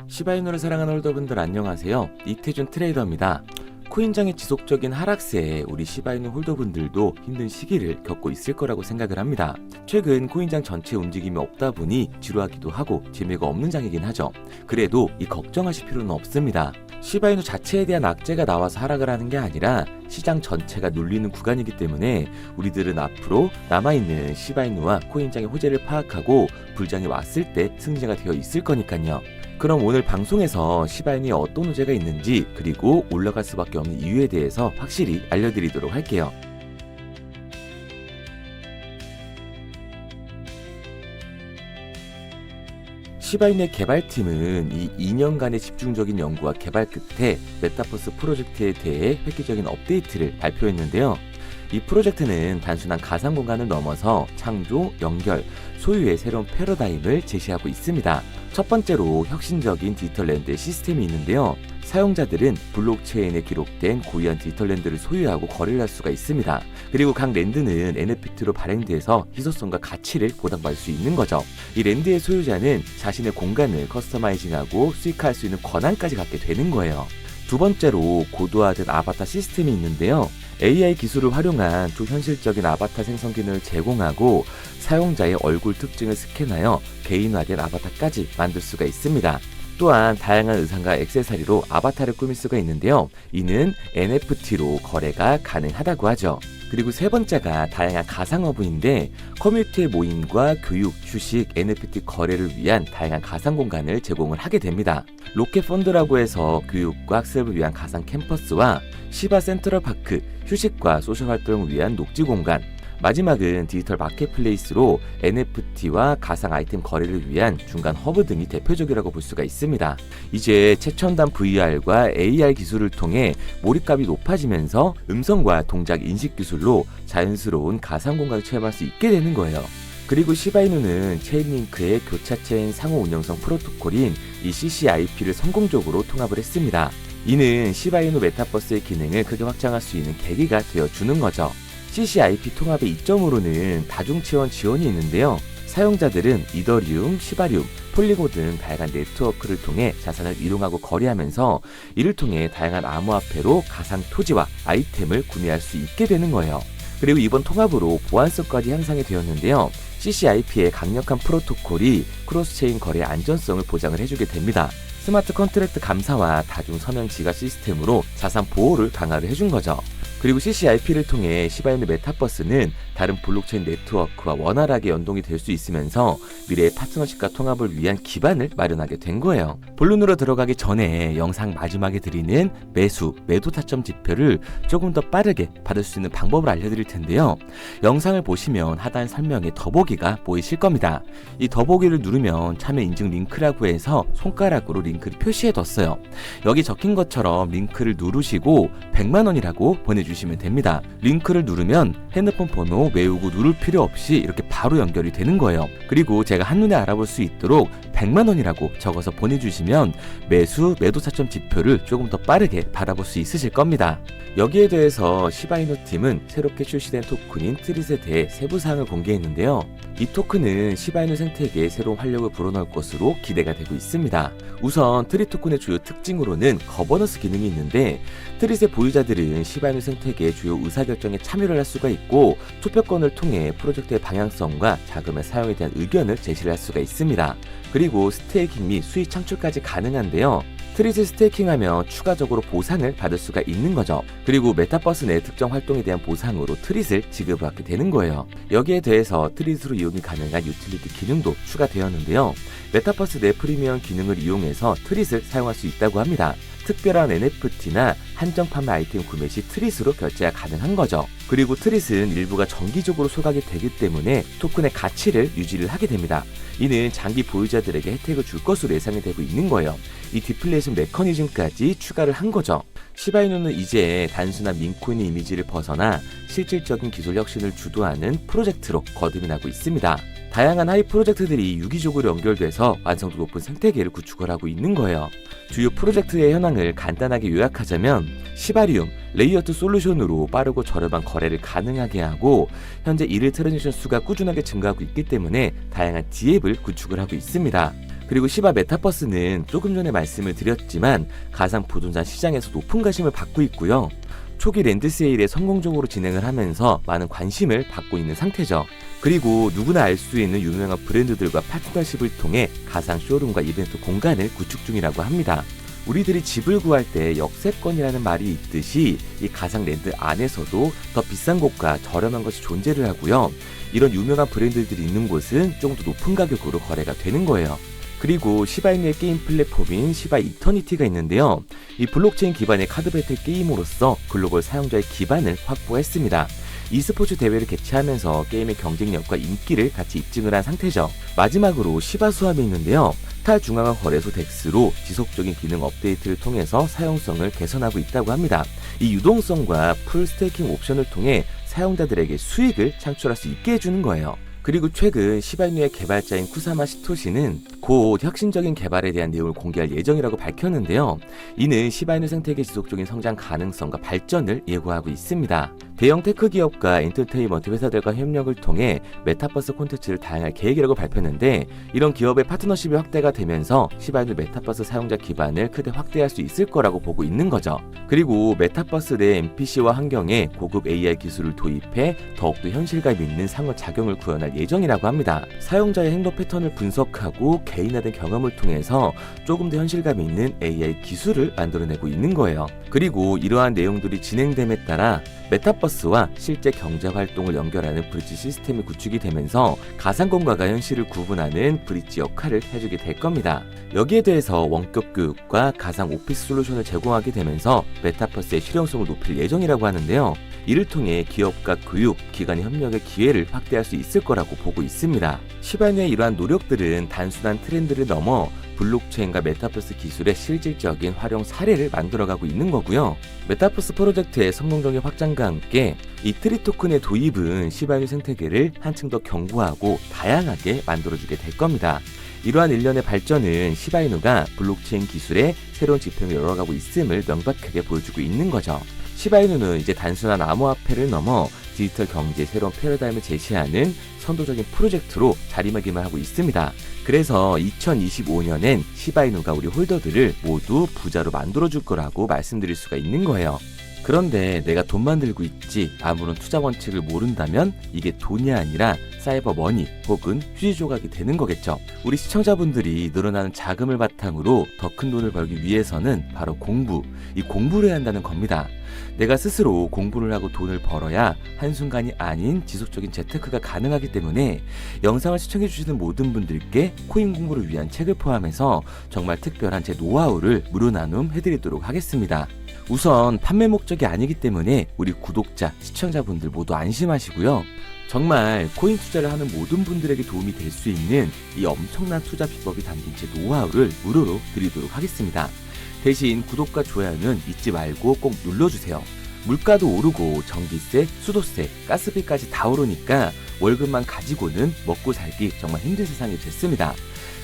시바이누를 사랑하는 홀더분들 안녕하세요. 이태준 트레이더입니다. 코인장의 지속적인 하락세에 우리 시바이누 홀더분들도 힘든 시기를 겪고 있을 거라고 생각을 합니다. 최근 코인장 전체 움직임이 없다 보니 지루하기도 하고 재미가 없는 장이긴 하죠. 그래도 이 걱정하실 필요는 없습니다. 시바이누 자체에 대한 악재가 나와서 하락을 하는 게 아니라 시장 전체가 눌리는 구간이기 때문에 우리들은 앞으로 남아있는 시바이누와 코인장의 호재를 파악하고 불장이 왔을 때 승자가 되어 있을 거니까요. 그럼 오늘 방송에서 시바이누에 어떤 호재가 있는지 그리고 올라갈 수밖에 없는 이유에 대해서 확실히 알려드리도록 할게요. 시바이누의 개발팀은 이 2년간의 집중적인 연구와 개발 끝에 메타버스 프로젝트에 대해 획기적인 업데이트를 발표했는데요. 이 프로젝트는 단순한 가상 공간을 넘어서 창조, 연결, 소유의 새로운 패러다임을 제시하고 있습니다. 첫 번째로 혁신적인 디지털 랜드의 시스템이 있는데요. 사용자들은 블록체인에 기록된 고유한 디지털 랜드를 소유하고 거래를 할 수가 있습니다. 그리고 각 랜드는 NFT로 발행돼서 희소성과 가치를 보장받을 수 있는 거죠. 이 랜드의 소유자는 자신의 공간을 커스터마이징하고 수익화할 수 있는 권한까지 갖게 되는 거예요. 두 번째로 고도화된 아바타 시스템이 있는데요. AI 기술을 활용한 초현실적인 아바타 생성 기능을 제공하고 사용자의 얼굴 특징을 스캔하여 개인화된 아바타까지 만들 수가 있습니다. 또한 다양한 의상과 액세서리로 아바타를 꾸밀 수가 있는데요. 이는 NFT로 거래가 가능하다고 하죠. 그리고 세 번째가 다양한 가상허브인데 커뮤니티의 모임과 교육, 휴식, NFT 거래를 위한 다양한 가상 공간을 제공을 하게 됩니다. 로켓펀드라고 해서 교육과 학습을 위한 가상 캠퍼스와 시바 센트럴파크, 휴식과 소셜 활동을 위한 녹지 공간, 마지막은 디지털 마켓플레이스로 NFT와 가상 아이템 거래를 위한 중간 허브 등이 대표적이라고 볼 수가 있습니다. 이제 최첨단 VR과 AR 기술을 통해 몰입감이 높아지면서 음성과 동작 인식 기술로 자연스러운 가상 공간을 체험할 수 있게 되는 거예요. 그리고 시바이누는 체인링크의 교차체인 상호 운영성 프로토콜인 이 CCIP를 성공적으로 통합을 했습니다. 이는 시바이누 메타버스의 기능을 크게 확장할 수 있는 계기가 되어주는 거죠. CCIP 통합의 이점으로는 다중치원 지원이 있는데요. 사용자들은 이더리움, 시바리움, 폴리고 등 다양한 네트워크를 통해 자산을 이동하고 거래하면서 이를 통해 다양한 암호화폐로 가상 토지와 아이템을 구매할 수 있게 되는 거예요. 그리고 이번 통합으로 보안성까지 향상이 되었는데요. CCIP의 강력한 프로토콜이 크로스체인 거래의 안전성을 보장을 해주게 됩니다. 스마트 컨트랙트 감사와 다중 서명 지가 시스템으로 자산 보호를 강화를 해준 거죠. 그리고 CCIP를 통해 시바이누 메타버스는 다른 블록체인 네트워크와 원활하게 연동이 될 수 있으면서 미래의 파트너십과 통합을 위한 기반을 마련하게 된 거예요. 본론으로 들어가기 전에 영상 마지막에 드리는 매도 타점 지표를 조금 더 빠르게 받을 수 있는 방법을 알려드릴 텐데요. 영상을 보시면 하단 설명에 더보기가 보이실 겁니다. 이 더보기를 누르면 참여 인증 링크라고 해서 손가락으로 링크를 표시해 뒀어요. 여기 적힌 것처럼 링크를 누르시고 100만원이라고 보내주시면 됩니다. 링크를 누르면 핸드폰 번호 외우고 누를 필요 없이 이렇게 바로 연결이 되는 거예요. 그리고 제가 한눈에 알아볼 수 있도록 100만원이라고 적어서 보내주시면 매도 차점 지표를 조금 더 빠르게 받아볼 수 있으실 겁니다. 여기에 대해서 시바이누 팀은 새롭게 출시된 토큰인 트릿에 대해 세부사항을 공개했는데요. 이 토큰은 시바이누 생태계에 새로운 활력을 불어넣을 것으로 기대가 되고 있습니다. 우선 트릿 토큰의 주요 특징으로는 거버넌스 기능이 있는데 트릿의 보유자들은 시바이누 생태계의 주요 의사결정에 참여를 할 수가 있고 투표권을 통해 프로젝트의 방향성과 자금의 사용에 대한 의견을 제시를 할 수가 있습니다. 그리고 스테이킹 및 수익 창출까지 가능한데요. 트릿을 스테이킹하면 추가적으로 보상을 받을 수가 있는 거죠. 그리고 메타버스 내 특정 활동에 대한 보상으로 트릿을 지급받게 되는 거예요. 여기에 대해서 트릿으로 이용이 가능한 유틸리티 기능도 추가되었는데요. 메타버스 내 프리미엄 기능을 이용해서 트릿을 사용할 수 있다고 합니다. 특별한 NFT나 한정 판매 아이템 구매 시 트릿으로 결제가 가능한 거죠. 그리고 트릿은 일부가 정기적으로 소각이 되기 때문에 토큰의 가치를 유지를 하게 됩니다. 이는 장기 보유자들에게 혜택을 줄 것으로 예상이 되고 있는 거예요. 이 디플레이션 메커니즘까지 추가를 한 거죠. 시바이누는 이제 단순한 민코인의 이미지를 벗어나 실질적인 기술 혁신을 주도하는 프로젝트로 거듭이 나고 있습니다. 다양한 하이 프로젝트들이 유기적으로 연결돼서 완성도 높은 생태계를 구축을 하고 있는 거예요. 주요 프로젝트의 현황을 간단하게 요약하자면 시바리움, 레이어2 솔루션으로 빠르고 저렴한 거래를 가능하게 하고 현재 일일 트랜지션 수가 꾸준하게 증가하고 있기 때문에 다양한 D앱을 구축을 하고 있습니다. 그리고 시바 메타버스는 조금 전에 말씀을 드렸지만 가상 부동산 시장에서 높은 관심을 받고 있고요. 초기 랜드 세일에 성공적으로 진행을 하면서 많은 관심을 받고 있는 상태죠. 그리고 누구나 알 수 있는 유명한 브랜드들과 파트너십을 통해 가상 쇼룸과 이벤트 공간을 구축 중이라고 합니다. 우리들이 집을 구할 때 역세권이라는 말이 있듯이 이 가상 랜드 안에서도 더 비싼 곳과 저렴한 것이 존재를 하고요. 이런 유명한 브랜드들이 있는 곳은 좀 더 높은 가격으로 거래가 되는 거예요. 그리고 시바이누의 게임 플랫폼인 시바 이터니티가 있는데요. 이 블록체인 기반의 카드 배틀 게임으로서 글로벌 사용자의 기반을 확보했습니다. e스포츠 대회를 개최하면서 게임의 경쟁력과 인기를 같이 입증을 한 상태죠. 마지막으로 시바 수함이 있는데요. 탈중앙화 거래소 덱스로 지속적인 기능 업데이트를 통해서 사용성을 개선하고 있다고 합니다. 이 유동성과 풀 스테이킹 옵션을 통해 사용자들에게 수익을 창출할 수 있게 해주는 거예요. 그리고 최근 시바이누의 개발자인 쿠사마 시토시는 곧 혁신적인 개발에 대한 내용을 공개할 예정이라고 밝혔는데요. 이는 시바이누 생태계 지속적인 성장 가능성과 발전을 예고하고 있습니다. 대형 테크 기업과 엔터테인먼트 회사들과 협력을 통해 메타버스 콘텐츠를 다양할 계획이라고 밝혔는데, 이런 기업의 파트너십이 확대가 되면서 시바이누 메타버스 사용자 기반을 크게 확대할 수 있을 거라고 보고 있는 거죠. 그리고 메타버스 내 NPC와 환경에 고급 AI 기술을 도입해 더욱더 현실감 있는 상호작용을 구현할 예정이라고 합니다. 사용자의 행동 패턴을 분석하고 개인화된 경험을 통해서 조금 더 현실감 있는 AI 기술을 만들어내고 있는 거예요. 그리고 이러한 내용들이 진행됨에 따라 메타버스와 실제 경제 활동을 연결하는 브릿지 시스템이 구축이 되면서 가상공간과 현실을 구분하는 브릿지 역할을 해주게 될 겁니다. 여기에 대해서 원격 교육과 가상 오피스 솔루션을 제공하게 되면서 메타버스의 실용성을 높일 예정이라고 하는데요. 이를 통해 기업과 교육, 기관의 협력의 기회를 확대할 수 있을 거라고 보고 있습니다. 시바이누의 이러한 노력들은 단순한 트렌드를 넘어 블록체인과 메타버스 기술의 실질적인 활용 사례를 만들어가고 있는 거고요. 메타버스 프로젝트의 성공적인 확장과 함께 이 트리 토큰의 도입은 시바이누 생태계를 한층 더 견고하고 다양하게 만들어주게 될 겁니다. 이러한 일련의 발전은 시바이누가 블록체인 기술의 새로운 지평을 열어가고 있음을 명백하게 보여주고 있는 거죠. 시바이누는 이제 단순한 암호화폐를 넘어 디지털 경제의 새로운 패러다임을 제시하는 선도적인 프로젝트로 자리매김을 하고 있습니다. 그래서 2025년엔 시바이누가 우리 홀더들을 모두 부자로 만들어줄 거라고 말씀드릴 수가 있는 거예요. 그런데 내가 돈만 들고 있지 아무런 투자 원칙을 모른다면 이게 돈이 아니라 사이버 머니 혹은 휴지 조각이 되는 거겠죠. 우리 시청자분들이 늘어나는 자금을 바탕으로 더 큰 돈을 벌기 위해서는 바로 이 공부를 해야 한다는 겁니다. 내가 스스로 공부를 하고 돈을 벌어야 한순간이 아닌 지속적인 재테크가 가능하기 때문에 영상을 시청해주시는 모든 분들께 코인 공부를 위한 책을 포함해서 정말 특별한 제 노하우를 무료 나눔해드리도록 하겠습니다. 우선 판매 목적이 아니기 때문에 우리 구독자, 시청자분들 모두 안심하시고요. 정말 코인 투자를 하는 모든 분들에게 도움이 될 수 있는 이 엄청난 투자 비법이 담긴 제 노하우를 무료로 드리도록 하겠습니다. 대신 구독과 좋아요는 잊지 말고 꼭 눌러주세요. 물가도 오르고 전기세, 수도세, 가스비까지 다 오르니까 월급만 가지고는 먹고 살기 정말 힘든 세상이 됐습니다.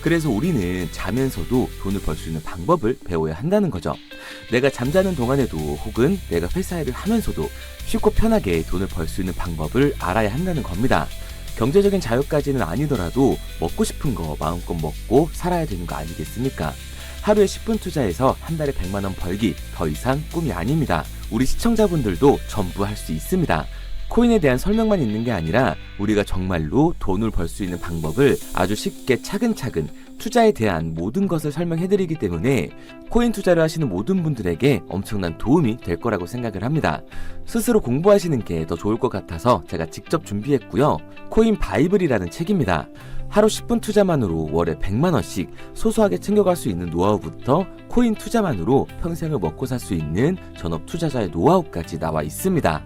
그래서 우리는 자면서도 돈을 벌 수 있는 방법을 배워야 한다는 거죠. 내가 잠자는 동안에도 혹은 내가 회사 일을 하면서도 쉽고 편하게 돈을 벌 수 있는 방법을 알아야 한다는 겁니다. 경제적인 자유까지는 아니더라도 먹고 싶은 거 마음껏 먹고 살아야 되는 거 아니겠습니까? 하루에 10분 투자해서 한 달에 100만 원 벌기 더 이상 꿈이 아닙니다. 우리 시청자분들도 전부 할 수 있습니다. 코인에 대한 설명만 있는 게 아니라 우리가 정말로 돈을 벌 수 있는 방법을 아주 쉽게 차근차근 투자에 대한 모든 것을 설명해드리기 때문에 코인 투자를 하시는 모든 분들에게 엄청난 도움이 될 거라고 생각을 합니다. 스스로 공부하시는 게 더 좋을 것 같아서 제가 직접 준비했고요. 코인 바이블이라는 책입니다. 하루 10분 투자만으로 월에 100만원씩 소소하게 챙겨갈 수 있는 노하우부터 코인 투자만으로 평생을 먹고 살 수 있는 전업 투자자의 노하우까지 나와 있습니다.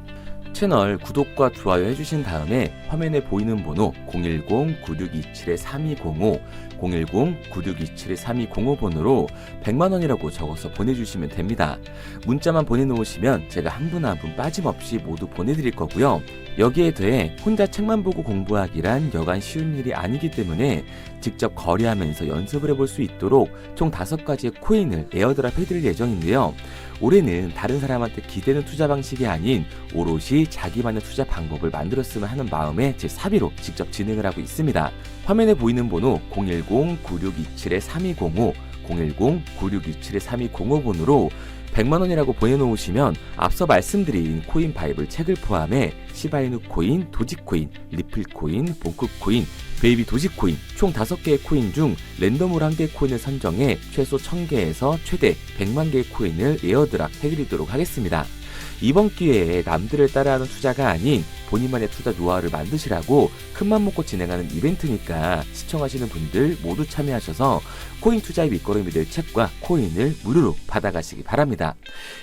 채널 구독과 좋아요 해주신 다음에 화면에 보이는 번호 010-9627-3205 010-9627-3205 번호로 100만원이라고 적어서 보내주시면 됩니다. 문자만 보내놓으시면 제가 한 분 한 분 빠짐없이 모두 보내드릴 거고요. 여기에 더해 혼자 책만 보고 공부하기란 여간 쉬운 일이 아니기 때문에 직접 거래하면서 연습을 해볼 수 있도록 총 5가지의 코인을 에어드랍 해드릴 예정인데요. 올해는 다른 사람한테 기대는 투자 방식이 아닌 오롯이 자기만의 투자 방법을 만들었으면 하는 마음에 제 사비로 직접 진행을 하고 있습니다. 화면에 보이는 번호 010-9627-3205, 010-9627-3205 번호로 100만원이라고 보내놓으시면 앞서 말씀드린 코인 바이블 책을 포함해 시바이누 코인, 도지코인, 리플코인, 봉크코인, 베이비 도지코인 총 5개의 코인 중 랜덤으로 1개의 코인을 선정해 최소 1000개에서 최대 100만 개의 코인을 에어드랍 해드리도록 하겠습니다. 이번 기회에 남들을 따라하는 투자가 아닌 본인만의 투자 노하우를 만드시라고 큰맘 먹고 진행하는 이벤트니까 시청하시는 분들 모두 참여하셔서 코인 투자의 밑거름이 될 책과 코인을 무료로 받아가시기 바랍니다.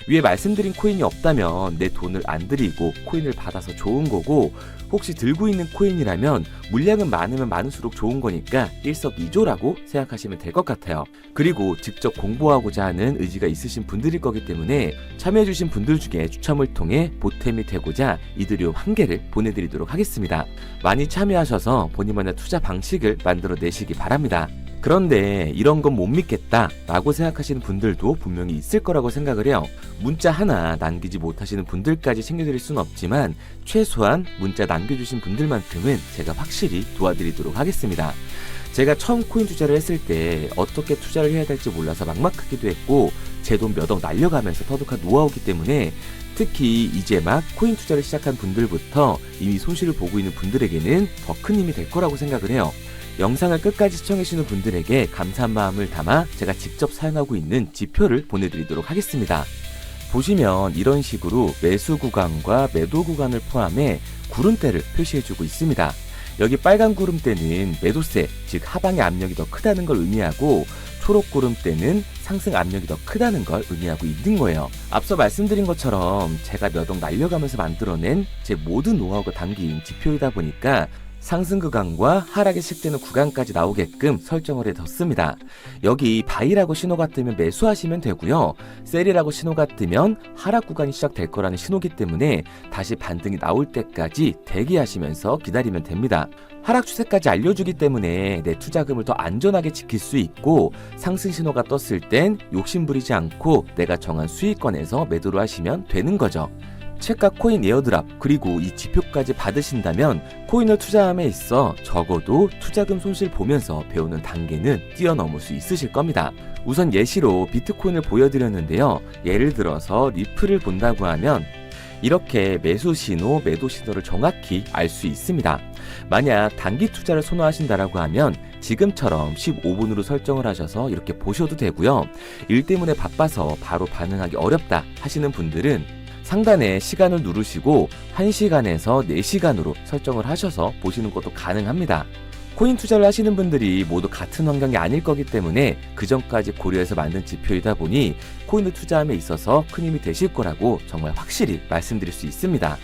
위에 말씀드린 코인이 없다면 내 돈을 안 들이고 코인을 받아서 좋은 거고, 혹시 들고 있는 코인이라면 물량은 많으면 많을수록 좋은 거니까 일석이조라고 생각하시면 될 것 같아요. 그리고 직접 공부하고자 하는 의지가 있으신 분들일 거기 때문에 참여해주신 분들 중에 추첨을 통해 보탬이 되고자 이드리움 1개를 보내드리도록 하겠습니다. 많이 참여하셔서 본인만의 투자 방식을 만들어내시기 바랍니다. 그런데 이런 건 못 믿겠다 라고 생각하시는 분들도 분명히 있을 거라고 생각을 해요. 문자 하나 남기지 못하시는 분들까지 챙겨드릴 수는 없지만 최소한 문자 남겨주신 분들만큼은 제가 확실히 도와드리도록 하겠습니다. 제가 처음 코인 투자를 했을 때 어떻게 투자를 해야 될지 몰라서 막막하기도 했고 제 돈 몇 억 날려가면서 터득한 노하우기 때문에 특히 이제 막 코인 투자를 시작한 분들부터 이미 손실을 보고 있는 분들에게는 더 큰 힘이 될 거라고 생각을 해요. 영상을 끝까지 시청해주시는 분들에게 감사한 마음을 담아 제가 직접 사용하고 있는 지표를 보내드리도록 하겠습니다. 보시면 이런 식으로 매수 구간과 매도 구간을 포함해 구름대를 표시해주고 있습니다. 여기 빨간 구름대는 매도세, 즉 하방의 압력이 더 크다는 걸 의미하고 초록 구름대는 상승 압력이 더 크다는 걸 의미하고 있는 거예요. 앞서 말씀드린 것처럼 제가 몇 억 날려가면서 만들어낸 제 모든 노하우가 담긴 지표이다 보니까 상승 구간과 하락이 시작되는 구간까지 나오게끔 설정을 해뒀습니다. 여기 바이라고 신호가 뜨면 매수하시면 되고요. 셀이라고 신호가 뜨면 하락 구간이 시작될 거라는 신호기 때문에 다시 반등이 나올 때까지 대기하시면서 기다리면 됩니다. 하락 추세까지 알려주기 때문에 내 투자금을 더 안전하게 지킬 수 있고, 상승 신호가 떴을 땐 욕심부리지 않고 내가 정한 수익권에서 매도를 하시면 되는 거죠. 책과 코인 에어드랍 그리고 이 지표까지 받으신다면 코인을 투자함에 있어 적어도 투자금 손실 보면서 배우는 단계는 뛰어넘을 수 있으실 겁니다. 우선 예시로 비트코인을 보여드렸는데요. 예를 들어서 리플을 본다고 하면 이렇게 매수 신호, 매도 신호를 정확히 알 수 있습니다. 만약 단기 투자를 선호하신다라고 하면 지금처럼 15분으로 설정을 하셔서 이렇게 보셔도 되고요. 일 때문에 바빠서 바로 반응하기 어렵다 하시는 분들은 상단에 시간을 누르시고 1시간에서 4시간으로 설정을 하셔서 보시는 것도 가능합니다. 코인 투자를 하시는 분들이 모두 같은 환경이 아닐 거기 때문에 그 전까지 고려해서 만든 지표이다 보니 코인을 투자함에 있어서 큰 힘이 되실 거라고 정말 확실히 말씀드릴 수 있습니다.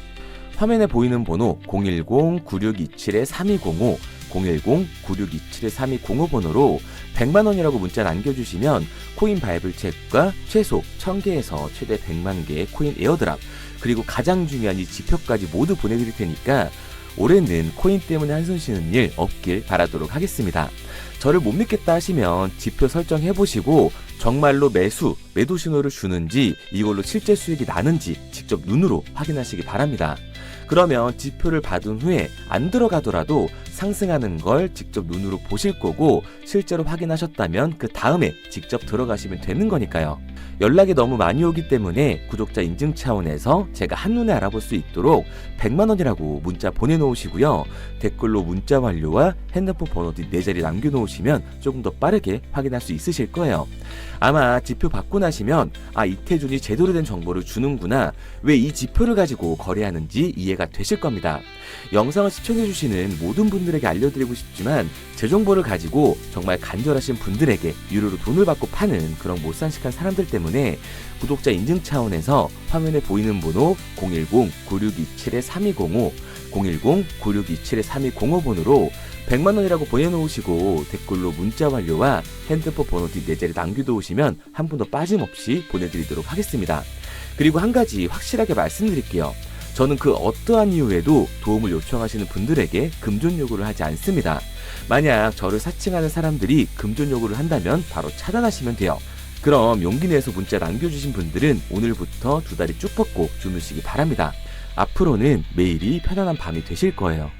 화면에 보이는 번호 010-9627-3205, 010-9627-3205 번호로 100만원이라고 문자 남겨주시면 코인 바이블 책과 최소 1000개에서 최대 100만 개의 코인 에어드랍, 그리고 가장 중요한 이 지표까지 모두 보내드릴 테니까 올해는 코인 때문에 한숨 쉬는 일 없길 바라도록 하겠습니다. 저를 못 믿겠다 하시면 지표 설정해보시고 정말로 매수, 매도 신호를 주는지 이걸로 실제 수익이 나는지 직접 눈으로 확인하시기 바랍니다. 그러면 지표를 받은 후에 안 들어가더라도 상승하는 걸 직접 눈으로 보실 거고, 실제로 확인하셨다면 그 다음에 직접 들어가시면 되는 거니까요. 연락이 너무 많이 오기 때문에 구독자 인증 차원에서 제가 한눈에 알아볼 수 있도록 100만원이라고 문자 보내놓으시고요. 댓글로 문자 완료와 핸드폰 번호 뒤 4자리 남겨놓으시면 조금 더 빠르게 확인할 수 있으실 거예요. 아마 지표 받고 나시면 이태준이 제대로 된 정보를 주는구나, 왜 이 지표를 가지고 거래하는지 이해가 되실 겁니다. 영상을 시청해주시는 모든 분들에게 알려드리고 싶지만 제 정보를 가지고 정말 간절하신 분들에게 유료로 돈을 받고 파는 그런 못산식한 사람들 때문에 구독자 인증 차원에서 화면에 보이는 번호 010-9627-3205, 010-9627-3205 번호로 100만원이라고 보내놓으시고 댓글로 문자 완료와 핸드폰 번호 뒤 4자리 남겨놓으시면 한 분도 빠짐없이 보내드리도록 하겠습니다. 그리고 한 가지 확실하게 말씀드릴게요. 저는 그 어떠한 이유에도 도움을 요청하시는 분들에게 금전 요구를 하지 않습니다. 만약 저를 사칭하는 사람들이 금전 요구를 한다면 바로 차단하시면 돼요. 그럼 용기 내서 문자 남겨주신 분들은 오늘부터 2다리 쭉 뻗고 주무시기 바랍니다. 앞으로는 매일이 편안한 밤이 되실 거예요.